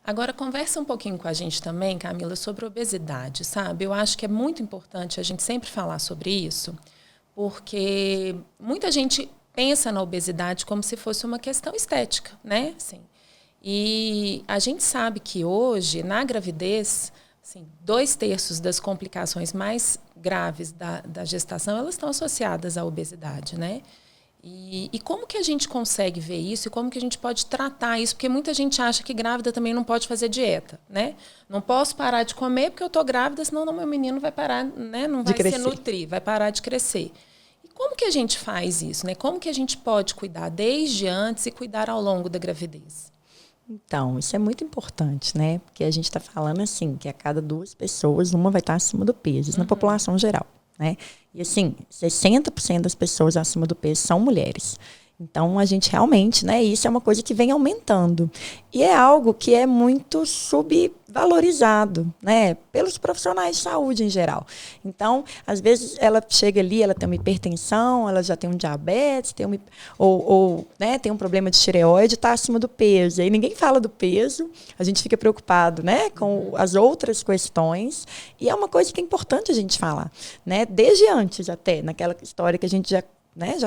Agora, conversa um pouquinho com a gente também, Camila, sobre obesidade, sabe? Eu acho que é muito importante a gente sempre falar sobre isso, porque muita gente pensa na obesidade como se fosse uma questão estética, né? Assim, e a gente sabe que hoje, na gravidez, assim, 2/3 das complicações mais graves da gestação, elas estão associadas à obesidade, né? E como que a gente consegue ver isso e como que a gente pode tratar isso? Porque muita gente acha que grávida também não pode fazer dieta, né? Não posso parar de comer porque eu estou grávida, senão meu menino vai parar, né? Não vai se nutrir, vai parar de crescer. E como que a gente faz isso, né? Como que a gente pode cuidar desde antes e cuidar ao longo da gravidez? Então, isso é muito importante, né? Porque a gente está falando assim, que a cada 2 pessoas, uma vai estar acima do peso, isso na população geral, né? E assim, 60% das pessoas acima do peso são mulheres. Então, a gente realmente, né, isso é uma coisa que vem aumentando. E é algo que é muito subvalorizado, né, pelos profissionais de saúde em geral. Então, às vezes, ela chega ali, ela tem uma hipertensão, ela já tem um diabetes, né, tem um problema de tireoide, está acima do peso. Aí ninguém fala do peso, a gente fica preocupado, né, com as outras questões. E é uma coisa que é importante a gente falar, né, desde antes até, naquela história que a gente já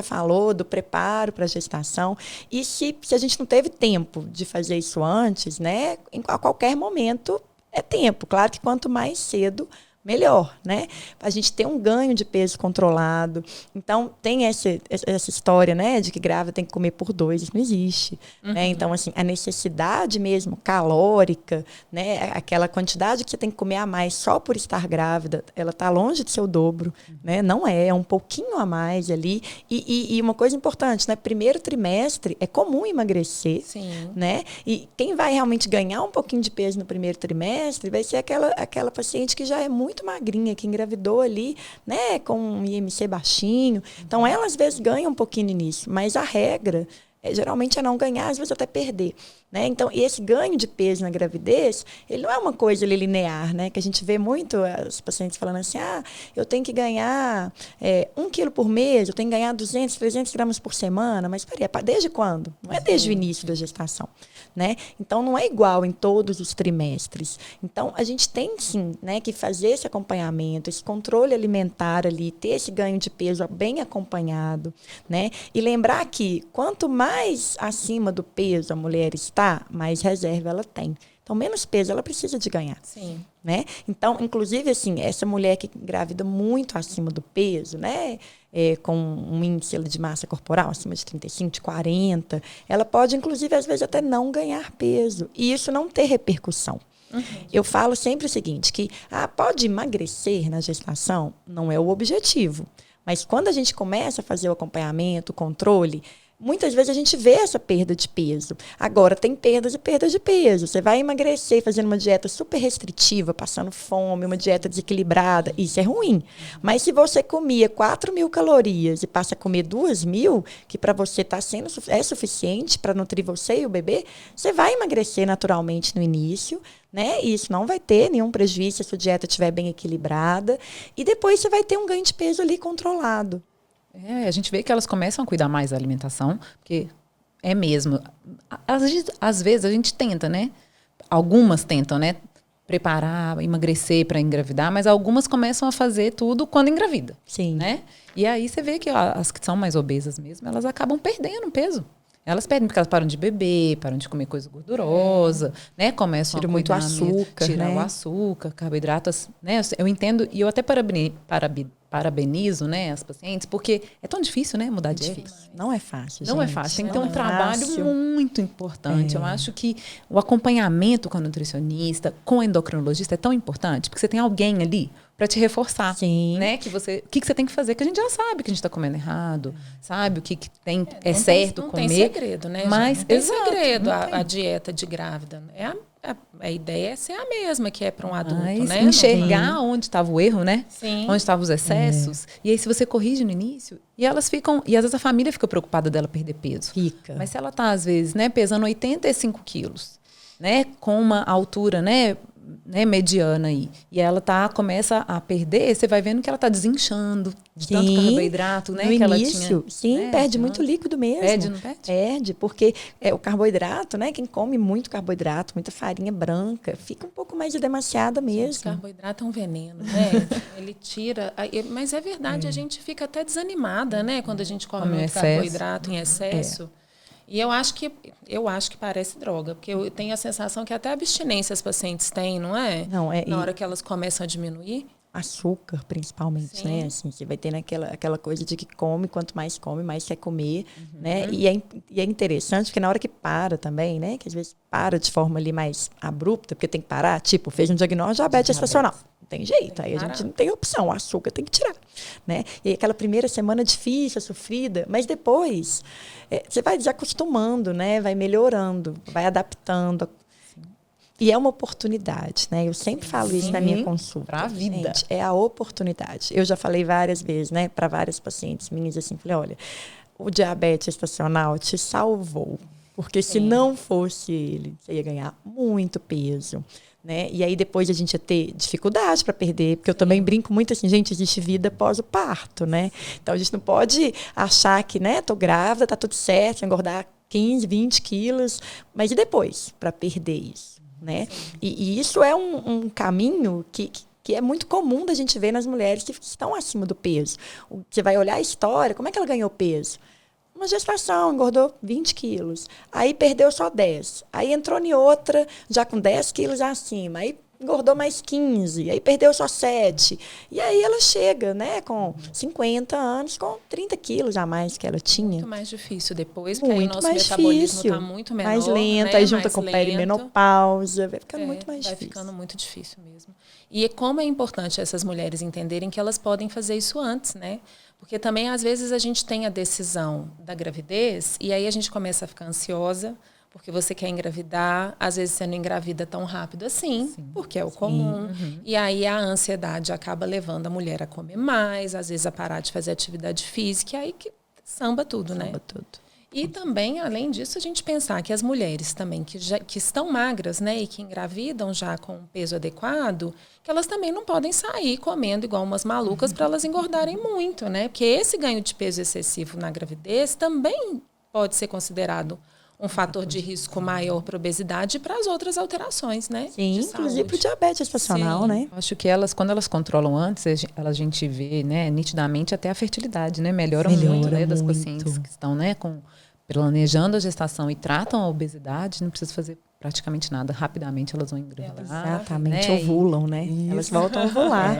falou do preparo para a gestação. E se a gente não teve tempo de fazer isso antes, né, a qualquer momento é tempo. Claro que quanto mais cedo, melhor, né? A gente tem um ganho de peso controlado. Então, tem essa história, né, de que grávida tem que comer por 2, isso não existe. Né? Então, assim, a necessidade mesmo calórica, né, aquela quantidade que você tem que comer a mais só por estar grávida, ela está longe de ser o dobro, né? Não é um pouquinho a mais ali. E uma coisa importante, né, primeiro trimestre é comum emagrecer, Sim. Né? E quem vai realmente ganhar um pouquinho de peso no primeiro trimestre vai ser aquela paciente que já é muito magrinha, que engravidou ali, né, com um IMC baixinho. Então, ela às vezes ganha um pouquinho nisso, mas a regra geralmente é não ganhar, às vezes até perder. Né? Então, esse ganho de peso na gravidez, ele não é uma coisa linear, né? Que a gente vê muito as pacientes falando assim, eu tenho que ganhar 1 quilo por mês, eu tenho que ganhar 200, 300 gramas por semana, mas peraí, desde quando? Não é desde o início da gestação. Né? Então, não é igual em todos os trimestres. Então, a gente tem, sim, né, que fazer esse acompanhamento, esse controle alimentar ali, ter esse ganho de peso bem acompanhado, né? E lembrar que quanto mais acima do peso a mulher está, mais reserva ela tem. Então, menos peso ela precisa de ganhar. Sim. Né? Então, inclusive, assim, essa mulher que engravida muito acima do peso, né? Com um índice de massa corporal acima de 35, de 40, ela pode, inclusive, às vezes até não ganhar peso. E isso não ter repercussão. Eu falo sempre o seguinte, que pode emagrecer na gestação? Não é o objetivo. Mas quando a gente começa a fazer o acompanhamento, o controle, muitas vezes a gente vê essa perda de peso. Agora, tem perdas e perdas de peso. Você vai emagrecer fazendo uma dieta super restritiva, passando fome, uma dieta desequilibrada. Isso é ruim. Mas se você comia 4.000 calorias e passa a comer 2.000, que para você é suficiente para nutrir você e o bebê, você vai emagrecer naturalmente no início. Né? E isso não vai ter nenhum prejuízo se a sua dieta estiver bem equilibrada. E depois você vai ter um ganho de peso ali controlado. A gente vê que elas começam a cuidar mais da alimentação, porque é mesmo. Às vezes a gente tenta, né? Algumas tentam, né? Preparar, emagrecer para engravidar, mas algumas começam a fazer tudo quando engravida. Sim. Né? E aí você vê que as que são mais obesas mesmo, elas acabam perdendo peso. Elas perdem porque elas param de beber, param de comer coisa gordurosa, né? Começam Tira a muito açúcar, tirar né? o açúcar, carboidratos, né? Eu entendo e eu até parabenizo, né, as pacientes, porque é tão difícil, né, mudar de dieta. Não é fácil, Não gente. é fácil. Tem que ter Não um é trabalho fácil. muito importante. Eu acho que o acompanhamento com a nutricionista, com o endocrinologista é tão importante, porque você tem alguém ali para te reforçar. Sim. Né? O que você tem que fazer, que a gente já sabe que a gente está comendo errado, sabe o que tem, é certo comer. Não tem segredo, né, mas, gente? Não tem exato, segredo não tem. a dieta de grávida. A ideia é ser a mesma que é para um adulto, Mas né? enxergar onde estava o erro, né? Sim. Onde estavam os excessos. E aí, se você corrige no início, e elas ficam... E às vezes a família fica preocupada dela perder peso. Fica. Mas se ela está, às vezes, né, pesando 85 quilos, né? Com uma altura, né? né, mediana aí. E ela começa a perder, você vai vendo que ela tá desinchando de tanto carboidrato, né? No que início, ela tinha, sim, né, perde muito líquido mesmo. Perde, não perde? Perde, porque o carboidrato, né? Quem come muito carboidrato, muita farinha branca, fica um pouco mais de demasiada mesmo. Gente, carboidrato é um veneno, né? Ele tira... Mas é verdade, a gente fica até desanimada, né? Quando a gente come muito carboidrato em excesso. E eu acho que parece droga, porque eu tenho a sensação que até a abstinência as pacientes têm, não é? Na hora que elas começam a diminuir. Açúcar, principalmente, sim. Né? Assim, você vai tendo aquela coisa de que come, mais quer comer, né? E é interessante, porque na hora que para também, né? Que às vezes para de forma ali mais abrupta, porque tem que parar, tipo, fez um diagnóstico de diabetes gestacional. Não tem jeito, aí a gente não tem opção, o açúcar tem que tirar, né? E aí, aquela primeira semana difícil, sofrida, mas depois você vai desacostumando, né? Vai melhorando, vai adaptando. E é uma oportunidade, né? Eu sempre falo isso na minha consulta. Para a vida. Gente, é a oportunidade. Eu já falei várias vezes, né? Para várias pacientes minhas, assim, falei, olha, o diabetes gestacional te salvou. Porque se não fosse ele, você ia ganhar muito peso. Né? E aí depois a gente ia ter dificuldade para perder, porque eu também brinco muito assim, gente, existe vida após o parto, né? Então a gente não pode achar que, né, tô grávida, tá tudo certo, engordar 15, 20 quilos, mas e depois para perder isso, né? E isso é um caminho que é muito comum da gente ver nas mulheres que estão acima do peso. Você vai olhar a história, como é que ela ganhou peso? Uma gestação, engordou 20 quilos. Aí perdeu só 10. Aí entrou em outra, já com 10 quilos acima. Aí engordou mais 15. Aí perdeu só 7. E aí ela chega, né, com 50 anos, com 30 quilos a mais que ela tinha. Muito mais difícil depois, porque aí o nosso mais metabolismo difícil, está muito menor. mais lento, né? aí junta mais com lento. perimenopausa, vai ficando muito mais vai difícil. Vai ficando muito difícil mesmo. E como é importante essas mulheres entenderem que elas podem fazer isso antes, né? Porque também, às vezes, a gente tem a decisão da gravidez e aí a gente começa a ficar ansiosa, porque você quer engravidar, às vezes você não engravida tão rápido assim, porque é o comum. E aí a ansiedade acaba levando a mulher a comer mais, às vezes a parar de fazer atividade física, e aí que samba tudo, né? Samba tudo. E também, além disso, a gente pensar que as mulheres também que estão magras, né, e que engravidam já com um peso adequado, que elas também não podem sair comendo igual umas malucas para elas engordarem muito, né? Porque esse ganho de peso excessivo na gravidez também pode ser considerado um fator de risco maior para a obesidade e para as outras alterações, né? Sim, inclusive para o diabetes gestacional, né? Acho que quando elas controlam antes, a gente vê, né, nitidamente até a fertilidade, né? Melhora muito, né, das pacientes que estão, né, planejando a gestação e tratam a obesidade, não precisa fazer praticamente nada. Rapidamente elas vão engravidar. Exatamente, né? ovulam, né? Elas voltam a ovular.